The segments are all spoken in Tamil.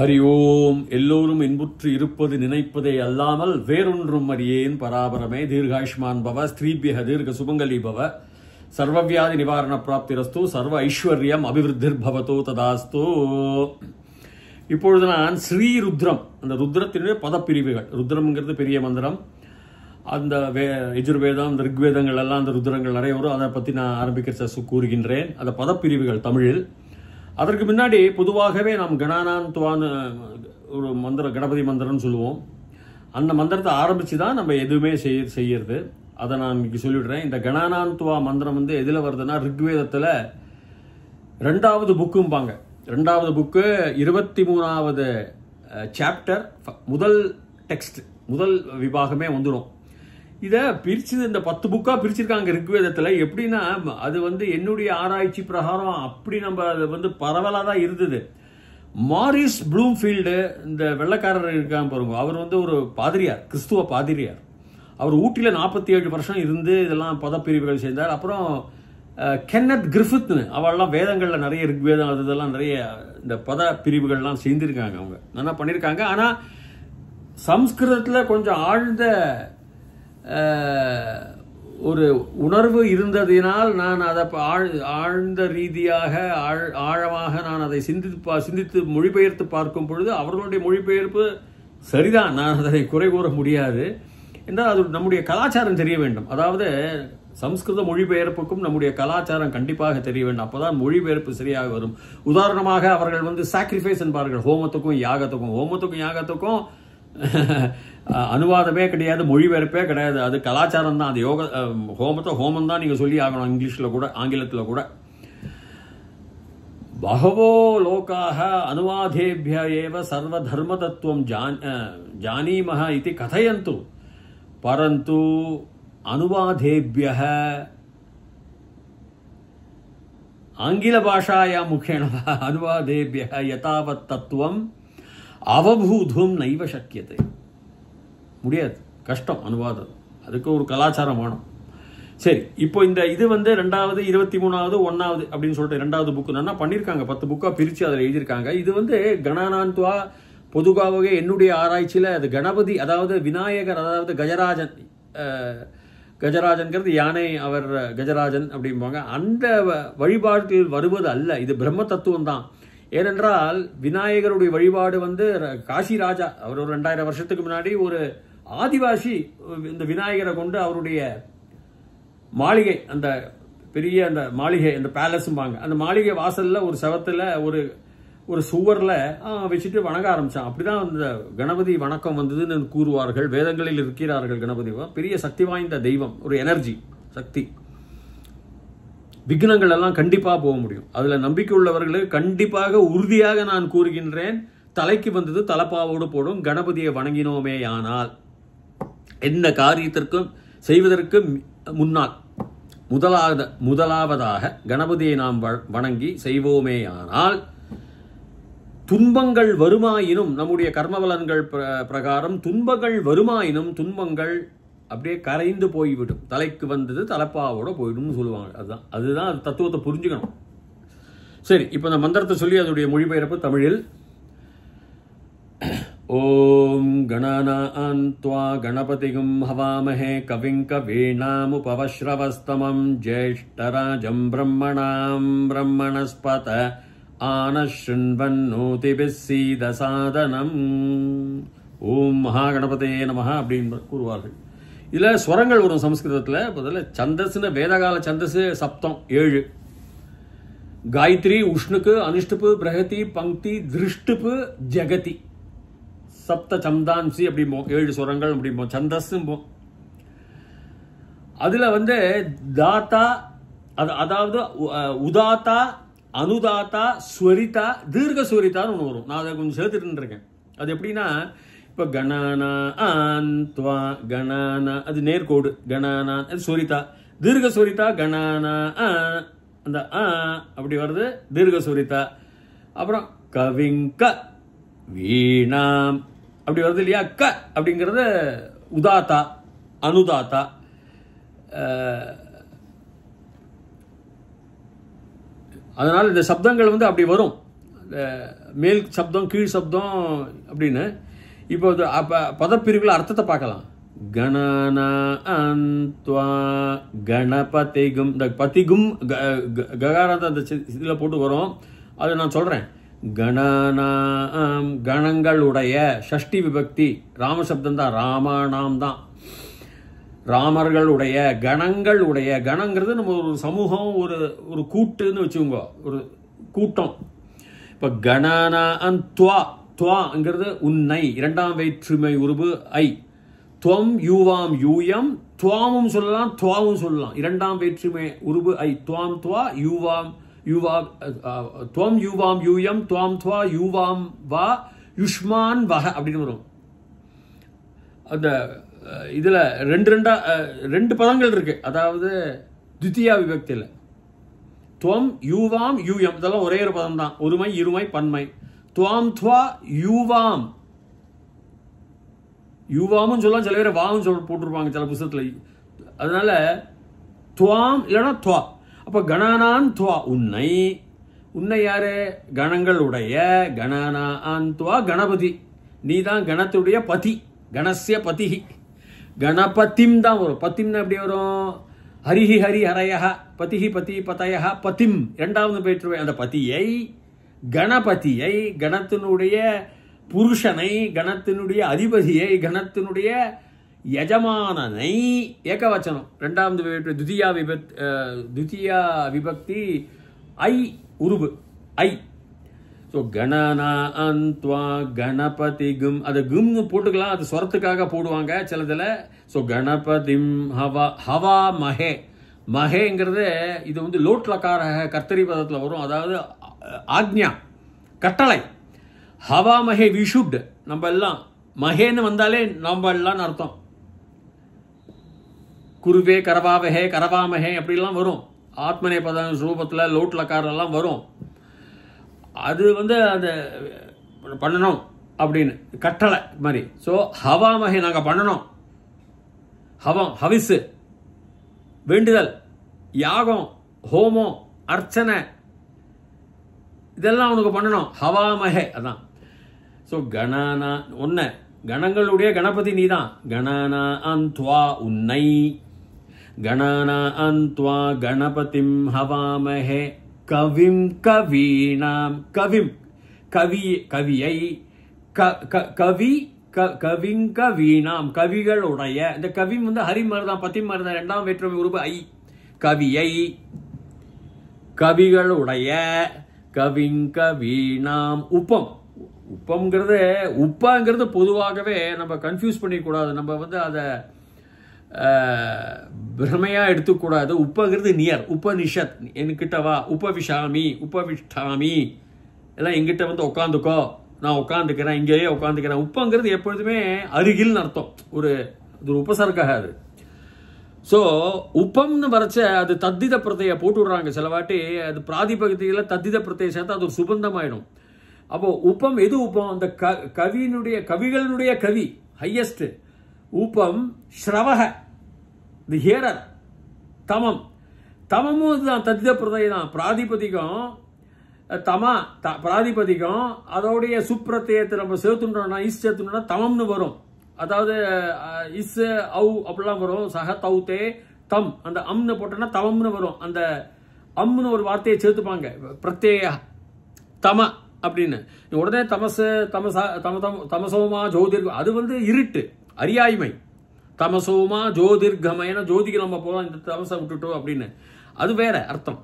ஹரி ஓம். எல்லோரும் இன்புற்று இருப்பது நினைப்பதே அல்லாமல் வேறொன்றும் அறியேன் பராபரமே. தீர்காயுஷ்மான் பவ, ஸ்திரீபியக தீர்க்க சுமங்கலி பவ, சர்வவியாதி நிவாரண பிராப்திரஸ்து, சர்வ ஐஸ்வர்யம் அபிவிருத்திர் பவதோ ததாஸ்து. இப்பொழுது நான் ஸ்ரீருத்ரம், அந்த ருத்ரத்தினுடைய பதப்பிரிவுகள். ருத்ரம்ங்கிறது பெரிய மந்திரம். அந்த யஜுர்வேதம், அந்த ரிக்வேதங்கள் எல்லாம் அந்த ருத்ரங்கள் நிறைய வரும். அதை பற்றி நான் ஆரம்பிக்க கூறுகின்றேன். அந்த பதப்பிரிவுகள் தமிழில். அதற்கு முன்னாடி பொதுவாகவே நாம் கணானான்துவான்னு ஒரு மந்திரம், கணபதி மந்திரம்னு சொல்லுவோம். அந்த மந்திரத்தை ஆரம்பித்து தான் நம்ம எதுவுமே செய்யறது. அதை நான் இன்னைக்கு சொல்லிவிடுறேன். இந்த கணானான்துவா மந்திரம் எதில் வருதுன்னா, ரிக்வேதத்தில் 2வது புக்கும்பாங்க. 2வது புக்கு 23வது சாப்டர், முதல் டெக்ஸ்ட், முதல் விபாகமே வந்துடும். இதை பிரிச்சு இந்த 10 புக்கா பிரிச்சிருக்காங்க ரிக்வேதத்தில். எப்படின்னா, அது என்னுடைய ஆராய்ச்சி பிரகாரம் அப்படி நம்ம அது பரவலாக தான் இருந்தது. மாரிஸ் ப்ளூம்ஃபீல்டு, இந்த வெள்ளைக்காரர் இருக்காங்க பாருங்க, அவர் ஒரு பாதிரியார், கிறிஸ்துவ பாதிரியார். அவர் ஊட்டியில் 47 வருஷம் இருந்து இதெல்லாம் பதப்பிரிவுகள் செய்தார். அப்புறம் கென்னத் கிரிஃபித்னு, அவெல்லாம் வேதங்களில் நிறைய ரிக்வேதம் அதெல்லாம் நிறைய இந்த பத பிரிவுகள்லாம் செய்திருக்காங்க. அவங்க நல்லா பண்ணியிருக்காங்க. ஆனால் சம்ஸ்கிருதத்தில் கொஞ்சம் ஆழ்ந்த ஒரு உணர்வு இருந்ததினால் நான் அதை ஆழ்ந்த ரீதியாக ஆழமாக நான் அதை சிந்தித்து மொழிபெயர்த்து பார்க்கும் பொழுது அவர்களுடைய மொழிபெயர்ப்பு சரிதான், நான் அதை குறை கூற முடியாது. என்றால் அது நம்முடைய கலாச்சாரம் தெரிய வேண்டும். அதாவது சம்ஸ்கிருத மொழிபெயர்ப்புக்கும் நம்முடைய கலாச்சாரம் கண்டிப்பாக தெரிய வேண்டும். அப்போதான் மொழிபெயர்ப்பு சரியாக வரும். உதாரணமாக அவர்கள் சாக்ரிஃபைஸ் என்பார்கள் ஹோமத்துக்கும் யாகத்துக்கும் அனுவாதமே கிடையாது, மொழிபெயர்ப்பே கிடையாது. அது கலாச்சாரம் தான். அது ஹோமம் தான் நீங்க சொல்லி ஆகணும், இங்கிலீஷ்ல கூட ஆங்கிலத்தில் கூட. பகவோ லோகாக அனுவாதேபிய ஏவ சர்வ தர்ம தத்துவம் ஜானீமஹ இதி கதயந்து, பரந்து அனுவாதேபியः ஆங்கில பாஷாயா முகேன அனுவாதேபியः யதாவத் தத்துவம் அவபூதும் நைவ சக்கியத்தை. முடியாது, கஷ்டம் அனுவாதம். அதுக்கு ஒரு கலாச்சாரம் வேணும். சரி, இப்போ இது 2வது 23வது 1வது அப்படின்னு சொல்லிட்டு 2வது புக்கு நல்லா பண்ணியிருக்காங்க. 10 புக்கா பிரித்து அதில் எழுதியிருக்காங்க. இது கணானான்துவா பொதுவாகவே என்னுடைய ஆராய்ச்சியில் அது கணபதி, அதாவது விநாயகர், அதாவது கஜராஜன்கிறது யானை, அவர் கஜராஜன் அப்படிம்பாங்க. அந்த வழிபாட்டில் வருவது அல்ல, இது பிரம்ம தத்துவம் தான். ஏனென்றால் விநாயகருடைய வழிபாடு காசி ராஜா, அவர் ஒரு 2000 வருஷத்துக்கு முன்னாடி ஒரு ஆதிவாசி இந்த விநாயகரை கொண்டு அவருடைய மாளிகை, அந்த பெரிய அந்த மாளிகை, அந்த பேலஸும்பாங்க, அந்த மாளிகை வாசல்ல ஒரு செவத்துல ஒரு சுவர்ல வச்சுட்டு வணங்க ஆரம்பிச்சான். அப்படிதான் அந்த கணபதி வணக்கம் வந்ததுன்னு கூறுவார்கள். வேதங்களில் இருக்கிறார்கள். கணபதி பெரிய சக்தி வாய்ந்த தெய்வம், ஒரு எனர்ஜி, சக்தி. விக்னங்கள் எல்லாம் கண்டிப்பா போக முடியும். அதுல நம்பிக்கை உள்ளவர்களுக்கு கண்டிப்பாக உறுதியாக நான் கூறுகின்றேன், தலைக்கு வந்தது தலப்பாவோடு போடும். கணபதியை வணங்கினோமே ஆனால் எந்த காரியத்திற்கும் செய்வதற்கு முன்னால் முதலாவதாக கணபதியை நாம் வணங்கி செய்வோமேயானால் துன்பங்கள் வருமாயினும், நம்முடைய கர்மபலன்கள் பிரகாரம் துன்பங்கள் வருமாயினும் துன்பங்கள் அப்படியே கரைந்து போய்விடும். தலைக்கு வந்தது தலப்பாவோட போயிடும் சொல்லுவாங்க. அதுதான் தத்துவத்தை புரிஞ்சுக்கணும். சரி, இப்போ இந்த மந்திரத்தை சொல்லி அதனுடைய மொழிபெயர்ப்பு தமிழில். ஓம் கணானான்த்வா கணபதிகும் ஹவாமஹே கவிங் கவீணாமுபவஸ்ரவஸ்தமம் ஜேஷ்டராஜம் பிரம்மணாம் பிரம்மணஸ்பத ஆனஸ்ருண்வன்னோதிபிஸ் சீதசாதனம். ஓம் மகாகணபதே நமஹ அப்படின்னு கூறுவார்கள். இதில் ஸ்வரங்கள் வரும் சம்ஸ்கிருதத்தில். முதல்ல சந்தஸ்ன்னு, வேதகால சந்தஸ் சப்தம் 7. காயத்ரி, உஷ்ணுக்கு, அனுஷ்டுப்பு, பிரகதி, பங்கி, திருஷ்டுப்பு, ஜெகதி, சப்த சம்தான்சி அப்படிம்போம். 7 ஸ்வரங்கள் அப்படிம்போம், சந்தஸ். அதில் தாத்தா, அதாவது உதாத்தா, அனுதாத்தா, ஸ்வரிதா, தீர்க்க ஸ்வரிதான்னு ஒன்று வரும். நான் அதை கொஞ்சம் சேர்த்துட்டு இருக்கேன். அது எப்படின்னா, இப்போ கணானா ஆன்த்வா கணானா, அது நேர்கோடு. கணானா அது ஸ்வரிதா. தீர்க்க ஸ்வரிதா கணானா அந்த அப்படி வருது, தீர்க்க ஸ்வரிதா. அப்புறம் கவிங்க வீணாம் அப்படி வருது இல்லையா. அப்படிங்கிறது உதாத்தா, அனுதாத்தா. அதனால் இந்த சப்தங்கள் அப்படி வரும். மேல் சப்தம் கீழ் சப்தம் அப்படின்னு. இப்போ பதப்பிரிவுல அர்த்தத்தை பார்க்கலாம். கணநாந்த்வா கணபதிகும், இந்த பதிகும் ககாரத்தை அந்த இதில் போட்டு வரும், அது நான் சொல்றேன். கணநாம் கணங்களுடைய, ஷஷ்டி விபக்தி, ராமசப்தம் தான், ராமானாம் தான், ராமர்களுடைய, கணங்களுடைய. கணங்கிறது நம்ம ஒரு சமூகம், ஒரு கூட்டுன்னு வச்சுக்கோங்க, ஒரு கூட்டம். இப்ப கணநாந்த்வா, துவாங்கிறது உன்னை, இரண்டாம் வேற்றுமை உருபு ஐ. துவம் யூவாம் யூயம், துவாமும் சொல்லலாம் துவாவும் சொல்லலாம், இரண்டாம் வேற்றுமை உருபு ஐ. துவாம் துவா யூவாம் யூவாம், துவம் யூவாம் யூயம், துவாம் துவா யூவாம் வா யுஷ்மான் வஹ அப்படின்னு வரும். அந்த இதுல ரெண்டு பதங்கள் இருக்கு, அதாவது துதியா விபக்தியில். துவம் யூவாம் யூயம் இதெல்லாம் ஒரே ஒரு பதம் தான், ஒருமை இருமை பன்மை. துவாம் துவா யூவாம், யூவாமும் சொல்லலாம், சில பேர் வாவும் போட்டிருப்பாங்க சில புத்தகத்துல. அதனால துவாம் இல்லைன்னா துவா. அப்ப கணானான் துவா, உன்னை. உன்னை யாரு? கணங்களுடைய. கணானான் துவா கணபதி, நீதான் கணத்துடைய பதி, கணசிய பதி. கணபதிம் தான் வரும். பத்திம்னா எப்படி வரும்? ஹரிஹி ஹரி ஹரய, பதிஹி பதி பதய, பதிம் இரண்டாவது பேற்றுவை. அந்த பதியை, கணபதியை, கணத்தினுடைய புருஷனை, கணத்தினுடைய அதிபதியை, கணத்தினுடைய யஜமானனை, ஏகவச்சனம், இரண்டாவது துதியா விபக்தி ஐ உருபு ஐ. ஸோ கணநாந்த்வா கணபதிகும், அது கும்னு போட்டுக்கலாம், அது ஸ்வரத்துக்காக போடுவாங்க சிலதுல. ஸோ கணபதிம் ஹவா, ஹவா மஹே. மஹேங்கிறது இது வந்து லோட்லக்கார கர்த்தரி பதத்தில் வரும், அதாவது ஆக்ஞா, கட்டளை. ஹவா மஹே வி ஷுட், நம்ம எல்லாம் மஹேன்னு வந்தாலே நம்ம எல்லாம் அர்த்தம். குருவே கரவாவஹே கரவாமஹே அப்படிலாம் வரும், ஆத்மனே பத ரூபத்தில் லோட்லக்காரெல்லாம் வரும். அது வந்து அந்த பண்ணணும் அப்படின்னு கட்டளை மாதிரி. ஸோ ஹவாமஹே நாங்கள் பண்ணணும். ஹவம் ஹவிசு, வேண்டுதல், யாகம், ஹோமம், அர்ச்சனை, இதெல்லாம் அவனுக்கு பண்ணணும். ஹவாமஹே அதான். ஸோ கணானா ஒன்ன, கணங்களுடைய கணபதி நீதான். கணானா அந்த்வா உன்னை, கணானா அந்த்வா கணபதிம் ஹவாமஹே கவிம் கவீனாம். கவிம் கவி, கவியை, கவி கவிங்க வீணாம், கவிகளுடைய. இந்த கவிம் வந்து ஹரி மருதான் பத்தி மருதான், இரண்டாம் வேற்றுமை உருபு ஐ. கவியை, கவிகளுடைய, கவிங்க வீணாம். உப்பம், உப்பம்ங்கிறது, உப்பாங்கிறது பொதுவாகவே நம்ம கன்ஃபியூஸ் பண்ணிக்கூடாது, நம்ம வந்து அதை பிரமையா எடுத்துக்கூடாது. உப்பங்கிறது நியர், உபனிஷத், என்கிட்ட வா, உபவிஷாமி, உபவிஷ்டாமி, எல்லாம் எங்கிட்ட வந்து உட்காந்துக்கோ, நான் உட்காந்துக்கிறேன், இங்கேயே உட்காந்துக்கிறேன். உப்பங்கிறது எப்பொழுதுமே அருகில்னு அர்த்தம், ஒரு உபசர்க்காக அது. ஸோ உப்பம்னு வரைச்ச அது தத்தித பிரத்தையை போட்டு விடுறாங்க சில வாட்டி. அது பிராதிபகத்தில் தத்தித பிரத்தையை சேர்த்தா அது ஒரு சுபந்தம் ஆயிடும். அப்போ உப்பம் எது உப்பம்? அந்த கவியினுடைய, கவிகளுடைய கவி, ஹையஸ்ட். உப்பம் ஸ்ரவக, தி ஹியரர். தமம், தமமும் இதுதான் தத்தித பிரதை தான். பிராதிபதிகம் தமா, பிராதிபதிகம், அதோடைய சுப்பிரத்தியத்தை நம்ம சேர்த்துட்டோம்னா, இஸ் சேர்த்துட்டோம்னா தமம்னு வரும். அதாவது இஸ் ஔ அப்படிலாம் வரும். சக தௌத்தே தம், அந்த அம்னு போட்டோம்னா தமம்னு வரும். அந்த அம்னு ஒரு வார்த்தையை சேர்த்துப்பாங்க, பிரத்யேக தம அப்படின்னு. உடனே தமசு, தமசா, தமசோமா ஜோதிர்கம், அது வந்து இருட்டு, அறியாய்மை. தமசோமா ஜோதிர்கமயன, ஜோதிக்கு நம்ம போகலாம், இந்த தமசை விட்டுட்டோம் அப்படின்னு, அது வேற அர்த்தம்.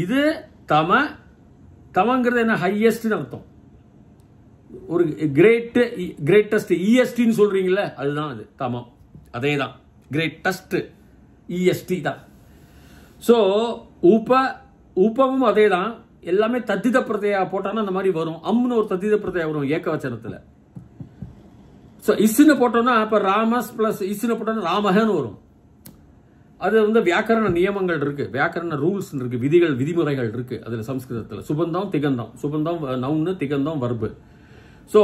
இது தம, தமங்கிறது என்ன? ஹையஸ்ட்னு அர்த்தம். ஒரு கிரேட்டஸ்ட், இஎஸ்டின்னு சொல்றீங்களே, அதுதான் அது தமம். அதே தான், கிரேட்டஸ்ட் இஎஸ்டி தான். ஸோ உப்பமும் அதே தான். எல்லாமே தத்தித பிரத்தையா போட்டானா அந்த மாதிரி வரும். அம்னு ஒரு தத்தித பிரத்தையா வரும் ஏகவச்சனத்துல. ஸோ இஸ்ன்னு போட்டோம்னா, இப்ப ராமஸ் பிளஸ் இஸ்ன்னு போட்டோம்னா ராமஹன்னு வரும். அது வந்து வியாக்கரண நியமங்கள் இருக்கு, வியாக்கரண ரூல்ஸ் இருக்கு, விதிகள், விதிமுறைகள் இருக்கு அதுல சம்ஸ்கிருதத்துல. சுபந்தம் திகந்தம், சுபந்தம் நவுன்னு, திகந்தம் வர்பு. ஸோ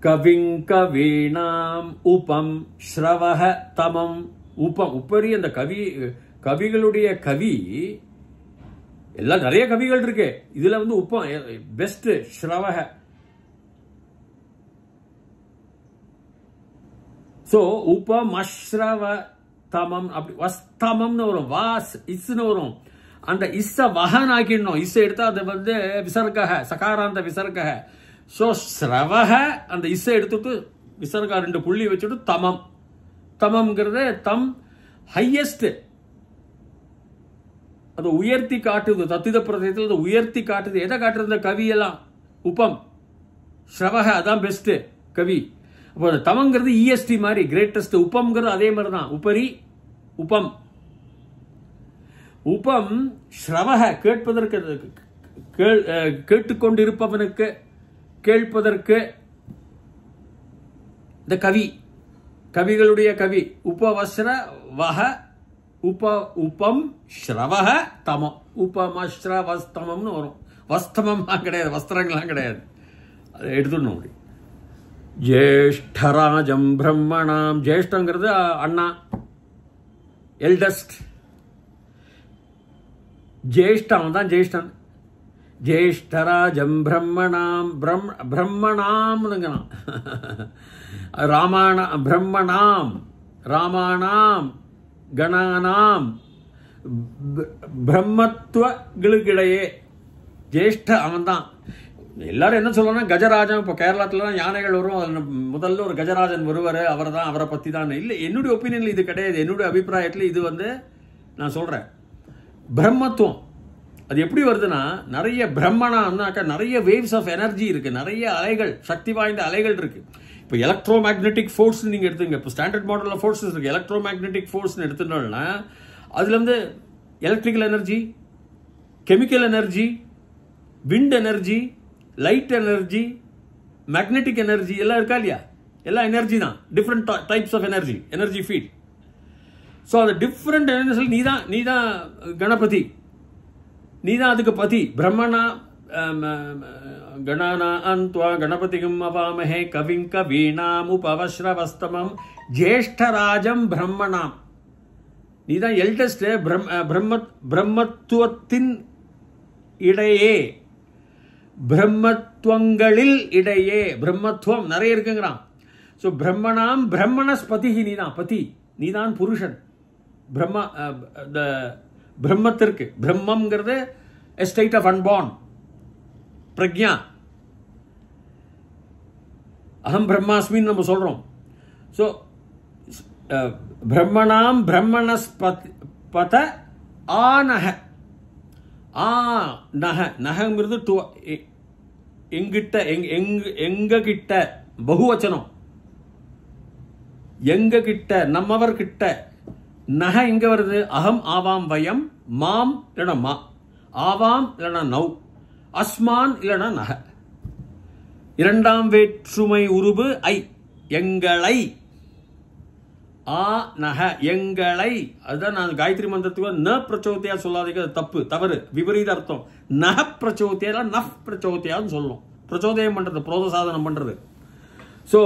கவிங்க வீணாம் உபம் ஸ்ரவஹ தமம். உப்பம், உப்பரி அந்த கவி, கவிகளுடைய கவி எல்லாம் நிறைய கவிகள் இருக்கு. இதுல வந்து உப்பம் பெஸ்ட். ஸ்ரவஹ. சோ உபமஸ்ரவ தமம் அப்படி வஸ்தமம்னு வரும். வாஸ் இஸ்னு வரும். அந்த இஸ்ஸ வஹன் ஆக்கிடணும். இஸ்ஸ எடுத்தா அது வந்து விசர்கஹ, சகாராந்த விசர்கஹ. சோ ஸ்ரவஹ அந்த இஸ்ஸ எடுத்துட்டு விசர்கா 2 புள்ளி வச்சுட்டு தமம். தமம்ங்கிறது தம் ஹையஸ்ட். அது உயர்த்தி காட்டுது. தத்தித பிரதேசத்தில் அது உயர்த்தி காட்டுது. எதை காட்டுறது? கவியெல்லாம். உபம் ஸ்ரவஹ அதான் பெஸ்ட் கவி. அப்போ தமங்கிறது இஎஸ்டி மாதிரி கிரேட்டஸ்ட். உப்பம்ங்கிறது அதே மாதிரி தான். உபரி உபம். உபம் ஸ்ரவஹ கேட்பதற்கு, கேட்டுக்கொண்டிருப்பவனுக்கு, கேட்பதற்கு இந்த கவி, கவிகளுடைய கவி. உபவஸ்ர வஹ உபம் ஸ்ரவஹ தமம். உபமஸ்ரவஸ்தமம்னு வரும். வஸ்தமம்லாம் கிடையாது, வஸ்திரங்கள்லாம் கிடையாது. அதை எடுத்துடணும். அப்படி ஜேஷ்டராஜம் பிரம்மணாம். ஜேஷ்டங்கிறது அண்ணா, எல்டஸ்ட். ஜேஷ்டம் தான் ஜேஷ்டன். ஜேஷ்டராஜம் பிரம்மணாம். பிரம்மணாம் ராமாண பிரம்மணாம் ராமாணாம் கணானாம் பிரம்மத்துவங்களுக்கிடையே ஜேஷ்ட அவன் தான். எல்லாரும் என்ன சொல்லணும்? கஜராஜன். இப்போ கேரளத்துலாம் யானைகள் வரும். முதல்ல ஒரு கஜராஜன் வருவார். அவர் தான், அவரை பற்றி தான். இல்லை, என்னுடைய ஒப்பீனியனில் இது கிடையாது. என்னுடைய அபிப்பிராயத்தில் இது வந்து நான் சொல்கிறேன் பிரம்மத்துவம். அது எப்படி வருதுன்னா, நிறைய பிரம்மணான்னாக்கா நிறைய வேவ்ஸ் ஆஃப் எனர்ஜி இருக்கு, நிறைய அலைகள், சக்தி வாய்ந்த அலைகள் இருக்கு. இப்போ எலக்ட்ரோ மேக்னெட்டிக் ஃபோர்ஸ் நீங்க எடுத்துங்க. இப்போ ஸ்டாண்டர்ட் மாடலில் ஃபோர்ஸஸ் இருக்கு. எலக்ட்ரோ மேக்னெட்டிக் ஃபோர்ஸ் எடுத்துட்டோம்னா அதுல இருந்து electrical energy, chemical energy, wind energy, light energy, magnetic energy எல்லாம் இருக்கா இல்லையா? எல்லாம் எனர்ஜி தான். Different types of energy, energy field. So அது டிஃப்ரெண்ட் எனர்ஜி. நீதான் கணபதி, நீதான் அதுக்கு பதி. பிரம்மணா கணானா அந்த்வா கணபதிகும் அவாமஹே கவிங் கவீனாம் உபவஸ்ரவஸ்தமம் ஜேஷ்டராஜம் பிரம்மணாம். நீதான் எல்டஸ்ட். பிரம்மத்துவத்தின் இடையே, பிரம்மத்துவங்களில் இடையே. பிரம்மத்துவம் நிறைய இருக்குங்கிறான். ஸோ பிரம்மணாம் பிரம்மணஸ்பதி. நீதான் பதி, நீதான் புருஷன். பிரம்மத்திற்கு. பிரம்மம்ங்கிறது a state of unborn பிரக்ஞா. அகம் பிரம்மாஸ்மின்னு நம்ம சொல்றோம். ஸோ பிரம்மணாம் பிரம்மணஸ்பத ஆனஹ. நஹ. நஹங்கிறது எங்கிட்ட, எங்க கிட்ட, பகுவச்சனம். எங்க கிட்ட, நம்மவர் கிட்ட. நஹ எங்க வருது? அகம் ஆவாம் வயம், மாம் இல்லைனா மா, ஆவாம் இல்லைனா நௌ, அஸ்மான் இல்லைனா நஹ. இரண்டாம் வேற்றுமை உருபு ஐ. எங்களை. ஆ நஹ எங்களை. அதுதான் நான் காயத்ரி மந்திரத்துக்கு ந பிரச்சோத்தியா சொல்லாதீங்க, தப்பு, தவறு, விபரீத அர்த்தம். நஹ பிரச்சோத்தியா நஃப் பிரச்சோத்தியான்னு சொல்லணும். பிரச்சோதயம் பண்றது, புரோத சாதனம் பண்றது. ஸோ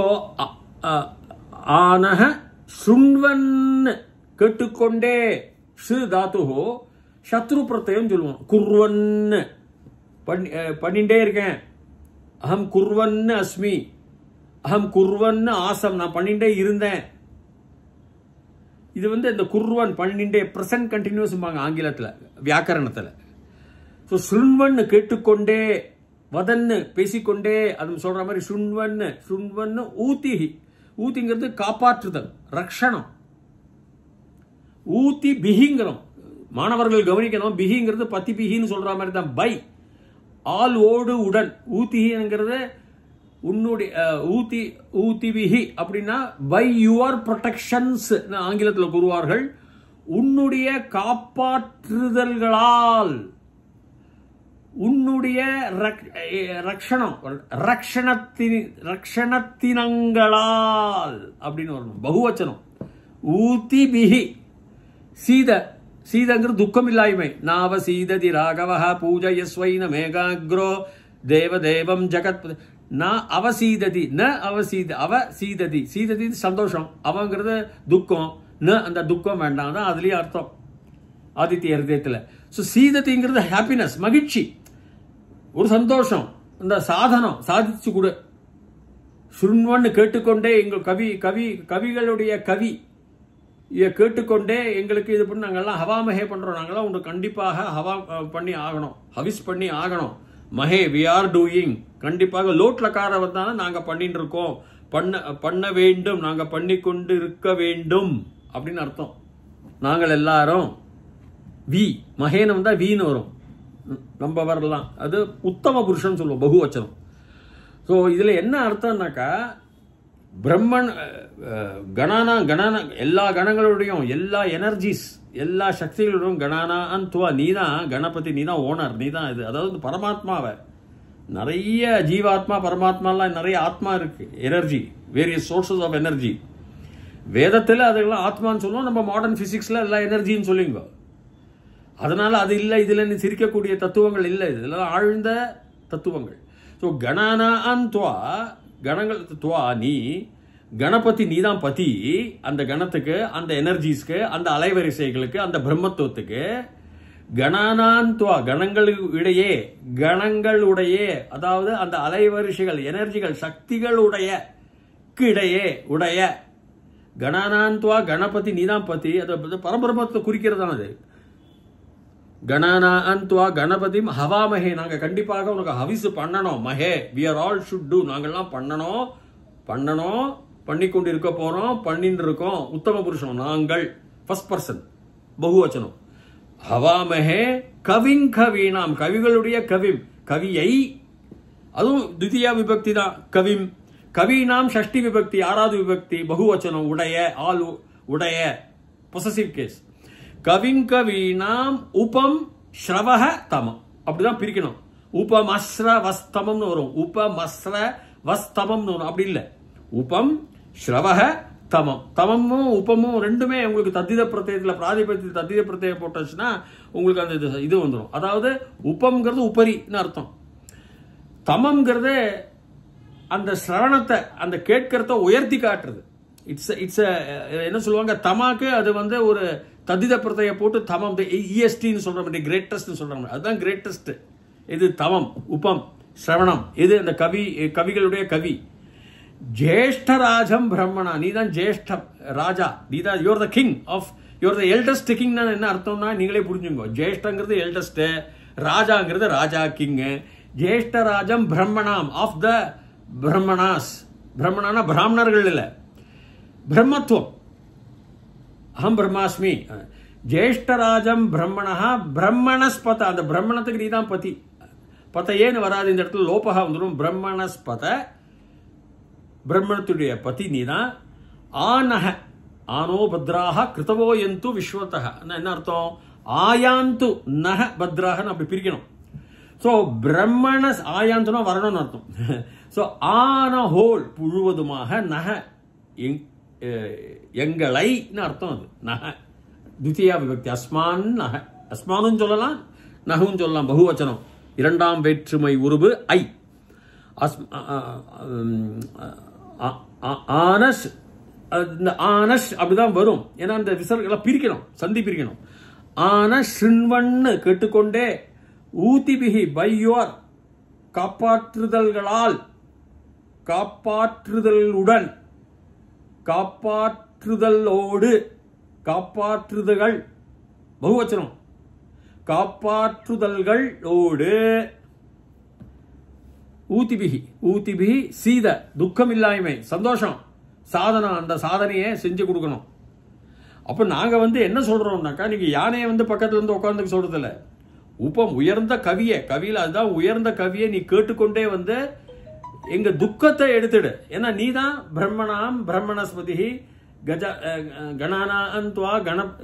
ஆனஹ சுண்வன் கேட்டுக்கொண்டே. ஷு தாத்துஹோ சத்ரு பிரத்யம் சொல்லுவோம். குர்வன்னு பண்ணிட்டே இருக்கேன். அகம் குர்வன்னு அஸ்மி. அகம் குர்வன்னு ஆசம். நான் பண்ணிட்டே இருந்தேன். இது வந்து இந்த குர்வன் பண்ணிட்டே பிரசன்ட் கண்டினியூஸ் ஆங்கிலத்தில், வியாக்கரணத்தில். ஸோ சுண்வன்னு கேட்டுக்கொண்டே, வதன்னு பேசிக்கொண்டே, அது சொல்ற மாதிரி சுண்வன்னு. சுண்வன்னு ஊத்திஹி. ஊத்திங்கிறது காப்பாற்றுதல், ரக்ஷணம். ஊத்தி பிஹிங்கிறோம். மாணவர்கள் கவனிக்கணும். பிஹிங்கிறது பத்தி பிஹின்னு சொல்ற மாதிரி தான். பை ஆல் ஓடு உடன். ஊத்திங்கிறது உன்னுடைய ஊத்தி பிஹி அப்படின்னா பை யுவர் ப்ரொடெக்ஷன்ஸ் ஆங்கிலத்தில் கூறுவார்கள். உன்னுடைய காப்பாற்றுதல்களால், உன்னுடைய ரக்ஷணம், ரக்ஷணத்தினங்களால் அப்படின்னு வரணும். பகுவச்சனம். ஊத்தி பிஹி. சீத. சீதங்கிறது துக்கம் இல்லாய்மை. நாவ சீததி ராகவஹ பூஜயஸ்வைன மேகாக்ரோ தேவதேவம் ஜகத். நான் அவசீததி, ந அவசீத, அவ சீததி. சீததி சந்தோஷம், அவங்கிறது துக்கம். ந அந்த துக்கம் வேண்டாம் தான் அதுலயே அர்த்தம் ஆதித்ய ஹிருதயத்தில். ஸோ சீதத்திங்கிறது ஹாப்பினஸ், மகிழ்ச்சி, ஒரு சந்தோஷம். இந்த சாதனம் சாதிச்சு கூட சுருண்வன்னு கேட்டுக்கொண்டே எங்கள் கவிகளுடைய கவி கேட்டுக்கொண்டே எங்களுக்கு இது பண்ணி நாங்கள்லாம் ஹவாமஹே பண்றோம். நாங்கள்லாம் உங்களுக்கு கண்டிப்பாக ஹவா பண்ணி ஆகணும், ஹவிஸ் பண்ணி ஆகணும். மஹே வி ஆர் டூயிங், கண்டிப்பாக லோட்லக்கார வந்தாலும் நாங்க பண்ணிட்டு இருக்கோம், பண்ண வேண்டும், நாங்க பண்ணி கொண்டு இருக்க வேண்டும் அப்படின்னு அர்த்தம். நாங்கள் எல்லாரும் வி மகேன்னு வந்தா வீன்னு வரும், நம்ம வரலாம். அது உத்தம புருஷன் சொல்லுவோம், பகுவச்சனம். ஸோ இதுல என்ன அர்த்தம்னாக்கா பிரம்மன் கணானா எல்லா கணங்களுடையும் எல்லா எனர்ஜிஸ் எல்லா சக்திகளுடையும் கணானா அன்துவா, நீதான் கணபதி, நீதான் ஓனர், நீதான் இது. அதாவது பரமாத்மாவை நிறைய ஜீவாத்மா பரமாத்மாலாம் நிறைய ஆத்மா இருக்கு, energy, various sources of energy. வேதத்தில் அதெல்லாம் ஆத்மான்னு சொல்லுவோம், நம்ம மாடர்ன் பிசிக்ஸ்ல எல்லாம் எனர்ஜின்னு சொல்லுங்க. அதனால அது இல்லை இதுல சிரிக்கக்கூடிய தத்துவங்கள் இல்லை, இதெல்லாம் ஆழ்ந்த தத்துவங்கள். ஸோ கணானா அன்துவா, கணங்கள் துவா நீ கணபதி, நீதான் பதி அந்த கணத்துக்கு, அந்த எனர்ஜிஸ்க்கு, அந்த அலைவரிசைகளுக்கு, அந்த பிரம்மத்துவத்துக்கு. கணானான்துவா கணங்களுடைய அதாவது அந்த அலைவரிசைகள், எனர்ஜிகள், சக்திகளுடைய இடையே உடைய கணானான்துவா கணபதி, நீதான் பதி. அது பரபிரம்மத்தை குறிக்கிறதான அது. கணானா அன்துவா கணபதி ஹவாமஹே, நாங்க கண்டிப்பாக உனக்கு ஹவிசு பண்ணணும். மஹே we are all should do, நாங்கெல்லாம் பண்ணணும், பண்ணி கொண்டு இருக்க போறோம், பண்ணிட்டு இருக்கோம். உத்தம புருஷன் நாங்கள், ஃபர்ஸ்ட் பர்சன் பகுவச்சனம். ஹவாமஹே கவிங் கவீனாம், கவிகளுடைய கவியை, அதுவும் தித்தியா விபக்தி தான். கவீனாம் ஷஷ்டி விபக்தி, 6வது விபக்தி, பகுவச்சனம், உடைய, ஆல் உடைய, பொசசிவ் கேஸ். கவிங்கவீனாம் உபம் ஸ்ரவஹ தமம், அப்படிதான் பிரிக்கணும். உபமஸ்ர வஸ்தமம்னு வரும், உபமஸ்ர வஸ்தமம்னு வரும், அப்படி இல்லை. உபம் ஸ்ரவஹ தமம், தமமும் உபமும் ரெண்டுமே உங்களுக்கு தத்தித பிரத்யத்தில் பிராதிபத்திய தத்தித பிரத்யம் போட்டுச்சுன்னா உங்களுக்கு அந்த இது வந்துடும். அதாவது உபம்ங்கிறது உபரின்னு அர்த்தம், தமம்ங்கிறது அந்த சிரவணத்தை, அந்த கேட்கறத உயர்த்தி காட்டுறது. இட்ஸ் என்ன சொல்லுவாங்க தமாக்கு, அது வந்து ஒரு தத்தித பிரத்தையை போட்டு தமம், இஎஸ்டின்னு சொல்ற கிரேட்டஸ்ட் சொல்றாங்க, அதுதான் கிரேட்டஸ்ட். இது தமம், உபம், சிரவணம். இது அந்த கவிகளுடைய கவி. ஜேஷ்டராஜம் பிரம்மணா, நீதான் ஜேஷ்ட ராஜா, நீதான் you are the king of, you are the eldest king. என்ன அர்த்தம்னா நீங்களே புரிஞ்சுங்க. ஜேஷ்டங்கிறது எல்டஸ்ட், ராஜாங்கிறது ராஜா, கிங். ஜேஷ்டராஜம் பிரம்மணாம், ஆஃப் த பிரம்மணாஸ். பிரம்மணானா பிராமணர்கள் இல்ல, பிரம்மத்துவம். அகம் பிரம்மாஸ்மி. ஜேஷ்டராஜம் பிரம்மணா பிரம்மணஸ்பத, அந்த பிரம்மணத்துக்கு நீதான் பதி. பத்தையேன்னு வராது இந்த இடத்துல, லோபகா வந்துடும். பிரம்மணஸ்பத, பிரம்மணத்துடைய பதி நீதான். ஆனஹ, ஆனோ பத்ராக கிருத்தவோ எந்து விஸ்வத்தக, என்ன அர்த்தம்? ஆயாந்து நக பத்ராகன்னு அப்படி பிரிக்கணும். ஸோ பிரம்மண ஆயாந்துனா வரணும்னு அர்த்தம். ஸோ ஆன ஹோல் முழுவதுமாக, நக எங்களைன்னு அர்த்தம். அது நக தித்தியா விபக்தி, அஸ்மான் நக, அஸ்மானும் சொல்லலாம், நகும் சொல்லலாம், பகுவச்சனம். 2ஆம் வேற்றுமை உருவு ஐ. ஆனஸ், இந்த ஆனஸ் அப்படிதான் வரும். ஏன்னா இந்த விசர்களை பிரிக்கணும், சந்தி பிரிக்கணும். ஆனஸ் சின்வன்னு கேட்டுக்கொண்டே, ஊதிபிகி பை யோர், காப்பாற்றுதல்களால், காப்பாற்றுதலுடன், காப்பாற்றுதலோடு, காப்பாற்றுதல்கள் பகுவச்சனம், காப்பாற்றுதல்களோடு. ஊதிபிகி, ஊதிபிகி சீத, துக்கம் இல்லாமை, சந்தோஷம், சாதனம், அந்த சாதனையை செஞ்சு கொடுக்கணும். அப்ப நாங்க வந்து என்ன சொல்றோம்னாக்கா, நீங்க யானையை வந்து பக்கத்துல இருந்து உட்கார்ந்து சொல்றது இல்ல. உபம் உயர்ந்த கவியை, கவியில அதுதான் உயர்ந்த கவியை நீ கேட்டுக்கொண்டே வந்து எங்க துக்கத்தை எடுத்துடு. ஏன்னா நீதான் பிரம்மணாம் பிரம்மணஸ்பதி கணானா அன்துவா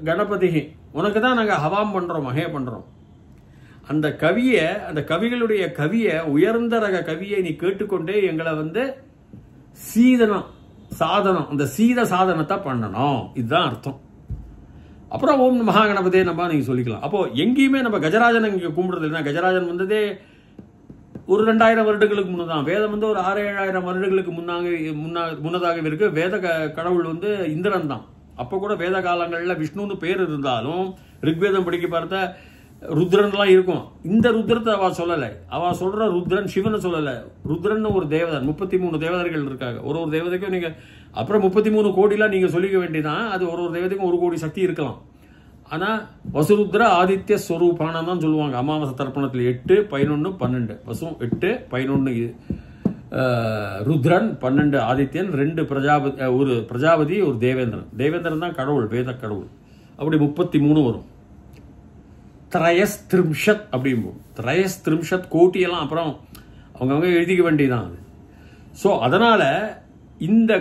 கணபதி, உனக்கு தான் நாங்க ஹவாம் பண்றோம், மகே பண்றோம். அந்த கவியை, அந்த கவிகளுடைய கவியை, உயர்ந்த ரக கவியை நீ கேட்டுக்கொண்டே எங்களை வந்து சீதனம், சாதனம், அந்த சீத சாதனத்தை பண்ணணும், இதுதான் அர்த்தம். அப்புறம் ஓம் மகாகணபதே நம்ம நீங்க சொல்லிக்கலாம். அப்போ எங்கேயுமே நம்ம கஜராஜன் இங்க கும்பிடுறது இல்லைன்னா, கஜராஜன் வந்ததே ஒரு 2000 வருடங்களுக்கு முன்னதான். வேதம் வந்து ஒரு 6-7 வருடங்களுக்கு முன்னதாக இருக்கு. வேத கடவுள் வந்து இந்திரன் தான். அப்ப கூட வேத காலங்கள்ல விஷ்ணுன்னு பேர் இருந்தாலும், ரிக்வேதம் படிக்க பார்த்த ருத்ரன்லாம் இருக்கும். இந்த ருத்ரத்தை அவ சொல்லலை. அவ சொல்ற ருத்ரன் சிவனை சொல்லலை. ருத்ரன் ஒரு தேவதன். 33 தேவதர்கள் இருக்காங்க. ஒரு தேவதைக்கும் நீங்க அப்புறம் 33 கோடிலாம் நீங்க சொல்லிக்க வேண்டியதான். அது ஒரு தேவதைக்கும் 1 கோடி சக்தி இருக்கலாம். ஆனா வசுருத்ர ஆதித்ய ஸ்வரூபானம் தான் சொல்லுவாங்க. அமாவாசை தர்ப்பணத்தில் 8, 11, 12. வசு 8, 11 ருத்ரன், 12 ஆதித்யன், 2 பிரஜாபதி, ஒரு பிரஜாபதி, ஒரு தேவேந்திரன். தேவேந்திரன் தான் கடவுள், வேத கடவுள். அப்படி 33 வரும். திரயஸ்திரிம்ஷத் அப்படிம்போம். திரயஸ்திரிம்ஷத் கோட்டியெல்லாம் அப்புறம் அவங்கவுங்க எழுதிக்க வேண்டியதான் அது. ஸோ அதனால இந்த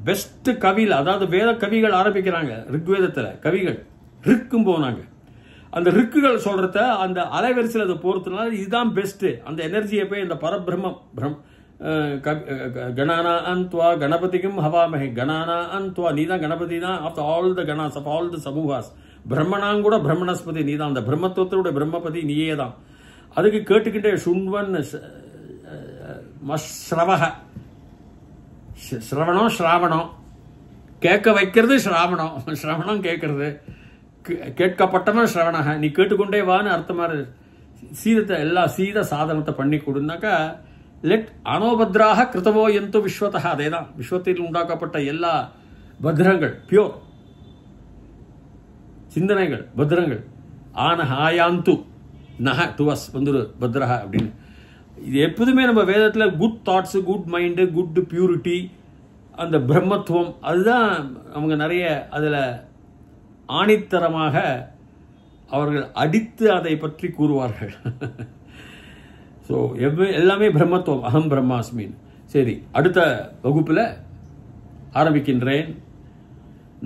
பெஸ்ட் கவியில், அதாவது வேத கவிகள் ஆரம்பிக்கிறாங்க ரிக்வேதத்தில். கவிகள் ரிக்கும் போனாங்க. அந்த ரிக்குகள் சொல்றத அந்த அலைவரிசையில் அதை பொறுத்தனால இதுதான் பெஸ்ட். அந்த எனர்ஜியை போய் இந்த பரபிரம்மம் கணானா அந்த்வா கணபதிக்கும் ஹவாமஹே கணானா அந்த்வா, நீ தான் கணபதி தான் ஆஃப் ஆல் த கணாஸ் ஆஃப் ஆல் த சமூகாஸ். பிரம்மனாங்கூட பிரம்மணஸ்பதி நீ தான். அந்த பிரம்மத்துவத்தோட பிரம்மபதி நீயே தான். அதுக்கு கேட்டுக்கிட்டே சுண்வன் ஸ்ரவக, ஸ்ரவணம் ஸ்ராவணம், கேட்க வைக்கிறது ஸ்ராவணம், ஸ்ரவணம் கேட்கறது, கேட்கப்பட்டவன் ஸ்ரவணக, நீ கேட்டுக்கொண்டே வான்னு அர்த்தமாக சீதத்தை எல்லா சீத சாதனத்தை பண்ணி கொடுனாக்கா லெட் அனோபத்ராக கிருத்தவோ எந்தோ விஸ்வத்தக, அதே தான் விஸ்வத்தில் உண்டாக்கப்பட்ட எல்லா பத்ரங்கள் பியோர் சிந்தனைகள் பத்ரங்கள் ஆனஹ ஆயாந்து நஹ டுவஸ் வந்துரு பத்ரஹ அப்படின்னு. இது எப்போதுமே நம்ம வேதத்தில் good thoughts, good mind, good purity, அந்த பிரம்மத்துவம், அதுதான் அவங்க நிறைய அதில் ஆணித்தரமாக அவர்கள் அடித்து அதை பற்றி கூறுவார்கள். ஸோ எல்லாமே பிரம்மத்துவம், அகம் பிரம்மாஸ்மின். சரி, அடுத்த வகுப்பில் ஆரம்பிக்கின்றேன்.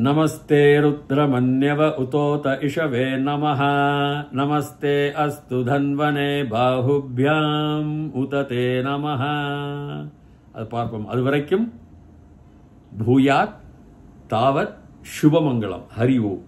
நமஸ்தே ருத்ரமன்யவ உதோத இஷவே நமஹ. நமஸ்தே அஸ்து தன்வனே பாஹுப்யாம் உததே நமஹ. அது பார்ப்போம். அது வரைக்கும் பூயாத் தாவத் சுபமங்கலம். ஹரி ஓம்.